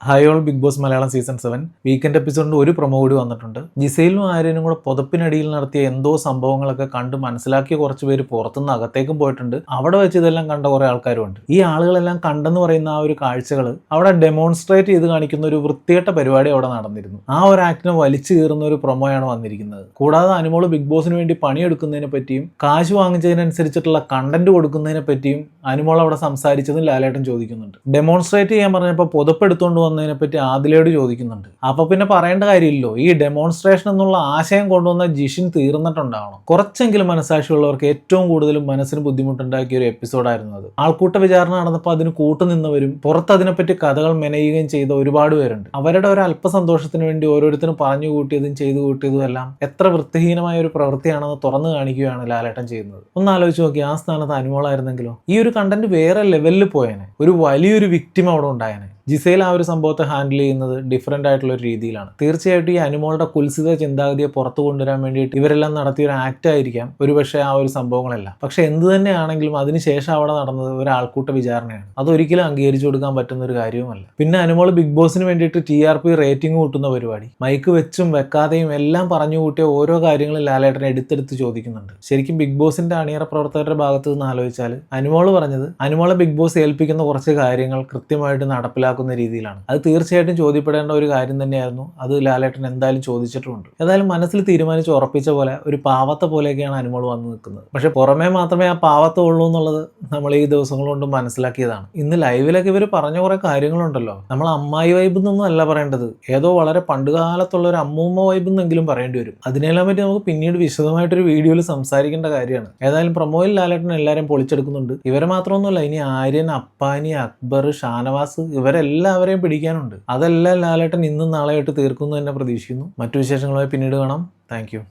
Hi all Bigg Boss Malayalam season 7 weekend എപ്പിസോഡിൻ്റെ ഒരു promo കൂടി വന്നിട്ടുണ്ട്. ജിസയിലും ആര്യനും കൂടെ പുതപ്പിനടിയിൽ നടത്തിയ എന്തോ സംഭവങ്ങളൊക്കെ കണ്ട് മനസ്സിലാക്കിയ കുറച്ച് പേര് പുറത്തുനിന്ന് അകത്തേക്കും പോയിട്ടുണ്ട്. അവിടെ വെച്ച് ഇതെല്ലാം കണ്ട കുറേ ആൾക്കാരുണ്ട്. ഈ ആളുകളെല്ലാം കണ്ടെന്ന് പറയുന്ന ആ ഒരു കാഴ്ചകൾ അവിടെ ഡെമോൺസ്ട്രേറ്റ് ചെയ്ത് കാണിക്കുന്ന ഒരു വൃത്തികെട്ട പരിപാടി അവിടെ നടന്നിരുന്നു. ആ ഒരു ആക്ടിനെ വലിച്ചു കീറുന്ന ഒരു പ്രൊമോയാണ് വന്നിരിക്കുന്നത്. കൂടാതെ അനുമോള് ബിഗ് ബോസിന് വേണ്ടി പണിയെടുക്കുന്നതിനെ പറ്റിയും കാശ് വാങ്ങിച്ചതിനനുസരിച്ചിട്ടുള്ള കണ്ടന്റ് കൊടുക്കുന്നതിനെ പറ്റിയും അനുമോൾ അവിടെ സംസാരിച്ചതും ലാലേട്ടൻ ചോദിക്കുന്നുണ്ട്. ഡെമോൺസ്ട്രേറ്റ് ചെയ്യാൻ പറഞ്ഞപ്പോൾ പുതപ്പെടുത്തുകൊണ്ട് വന്നതിനെ പറ്റി ആദിലയോട് ചോദിക്കുന്നുണ്ട്. അപ്പൊ പിന്നെ പറയേണ്ട കാര്യമില്ലല്ലോ, ഈ ഡെമോൺസ്ട്രേഷൻ എന്നുള്ള ആശയം കൊണ്ടുവന്ന ജിഷിൻ തീർന്നിട്ടുണ്ടാവണം. കുറച്ചെങ്കിലും മനസ്സാക്ഷിയുള്ളവർക്ക് ഏറ്റവും കൂടുതലും മനസ്സിന് ബുദ്ധിമുട്ടുണ്ടാക്കിയ ഒരു എപ്പിസോഡായിരുന്നു അത്. ആൾക്കൂട്ട വിചാരണ നടന്നപ്പോൾ അതിന് കൂട്ടുനിന്നവരും പുറത്ത് അതിനെപ്പറ്റി കഥകൾ മെനയുകയും ചെയ്ത ഒരുപാട് പേരുണ്ട്. അവരുടെ ഒരു അല്പസന്തോഷത്തിന് വേണ്ടി ഓരോരുത്തരും പറഞ്ഞു കൂട്ടിയതും ചെയ്തു കൂട്ടിയതും എല്ലാം എത്ര വൃത്തിഹീനമായ ഒരു പ്രവൃത്തിയാണെന്ന് തുറന്നു കാണിക്കുകയാണ് ലാലേട്ടൻ ചെയ്യുന്നത്. ഒന്ന് ആലോചിച്ച് നോക്കി, ആ സ്ഥാനത്ത് അനുമോളായിരുന്നെങ്കിലോ ഈ ഒരു കണ്ടന്റ് വേറെ ലെവലിൽ പോയേനെ, ഒരു വലിയൊരു വിക്ടിം അവിടെ ഉണ്ടായേനെ. ജിസയിൽ ആ ഒരു സംഭവത്തെ ഹാൻഡിൽ ചെയ്യുന്നത് ഡിഫറെൻ്റ് ആയിട്ടുള്ള ഒരു രീതിയിലാണ്. തീർച്ചയായിട്ടും ഈ അനുമോളുടെ കുൽസിത ചിന്താഗതിയെ പുറത്തു കൊണ്ടുവരാൻ വേണ്ടിയിട്ട് ഇവരെല്ലാം നടത്തിയ ഒരു ആക്ട് ആയിരിക്കാം ഒരുപക്ഷെ ആ ഒരു സംഭവങ്ങളെല്ലാം. പക്ഷെ എന്ത് തന്നെയാണെങ്കിലും അതിനുശേഷം അവിടെ നടന്നത് ഒരു ആൾക്കൂട്ട വിചാരണയാണ്. അതൊരിക്കലും അംഗീകരിച്ചു കൊടുക്കാൻ പറ്റുന്ന ഒരു കാര്യവുമല്ല. പിന്നെ അനുമോൾ ബിഗ് ബോസിന് വേണ്ടിയിട്ട് TRP റേറ്റിംഗ് കൂട്ടുന്ന പരിപാടി, മൈക്ക് വെച്ചും വെക്കാതെയും എല്ലാം പറഞ്ഞു കൂട്ടിയ ഓരോ കാര്യങ്ങളും ലാലേട്ടനെ എടുത്തെടുത്ത് ചോദിക്കുന്നുണ്ട്. ശരിക്കും ബിഗ് ബോസിന്റെ അണിയറ പ്രവർത്തകരുടെ ഭാഗത്ത് നിന്ന് ആലോചിച്ചാൽ അനുമോള് പറഞ്ഞത് അനുമോളെ ബിഗ് ബോസ് ഏൽപ്പിക്കുന്ന കുറച്ച് കാര്യങ്ങൾ കൃത്യമായിട്ട് നടപ്പിലാക്കുന്ന രീതിയിലാണ്. അത് തീർച്ചയായിട്ടും ചോദ്യപ്പെടേണ്ട ഒരു കാര്യം തന്നെയായിരുന്നു. അത് ലാലേട്ടൻ എന്തായാലും ചോദിച്ചിട്ടുമുണ്ട്. ഏതായാലും മനസ്സിൽ തീരുമാനിച്ച് ഉറപ്പിച്ച പോലെ ഒരു പാവത്തെ പോലെയൊക്കെയാണ് അനുമോൾ വന്ന് നിൽക്കുന്നത്. പക്ഷെ പുറമേ മാത്രമേ ആ പാവത്തെ ഉള്ളൂ എന്നുള്ളത് നമ്മൾ ഈ ദിവസങ്ങൾ കൊണ്ട് മനസ്സിലാക്കിയതാണ്. ഇന്ന് ലൈവിലൊക്കെ ഇവർ പറഞ്ഞ കുറെ കാര്യങ്ങളുണ്ടല്ലോ, നമ്മൾ അമ്മായി വൈബ് എന്നൊന്നും അല്ല പറയേണ്ടത്, ഏതോ വളരെ പണ്ടുകാലത്തുള്ള ഒരു അമ്മൂമ്മ വൈബ് എന്നെങ്കിലും പറയേണ്ടി വരും. അതിനെല്ലാം പറ്റി നമുക്ക് പിന്നീട് വിശദമായിട്ടൊരു വീഡിയോയിൽ സംസാരിക്കേണ്ട കാര്യമാണ്. ഏതായാലും പ്രൊമോയിൽ ലാലേട്ടൻ എല്ലാവരും പൊളിച്ചെടുക്കുന്നുണ്ട്. ഇവരെ മാത്രമൊന്നുമല്ല, ഇനി ആര്യൻ, അപ്പാനി, അക്ബർ, ഷാനവാസ് ഇവരെല്ലാവരെയും പിടിക്കാനുണ്ട്. അതെല്ലാം ലാലേട്ടൻ ഇന്നും നാളെയായിട്ട് തീർക്കുന്നു തന്നെ പ്രതീക്ഷിക്കുന്നു. മറ്റു വിശേഷങ്ങളുമായി പിന്നീട് കാണാം. താങ്ക്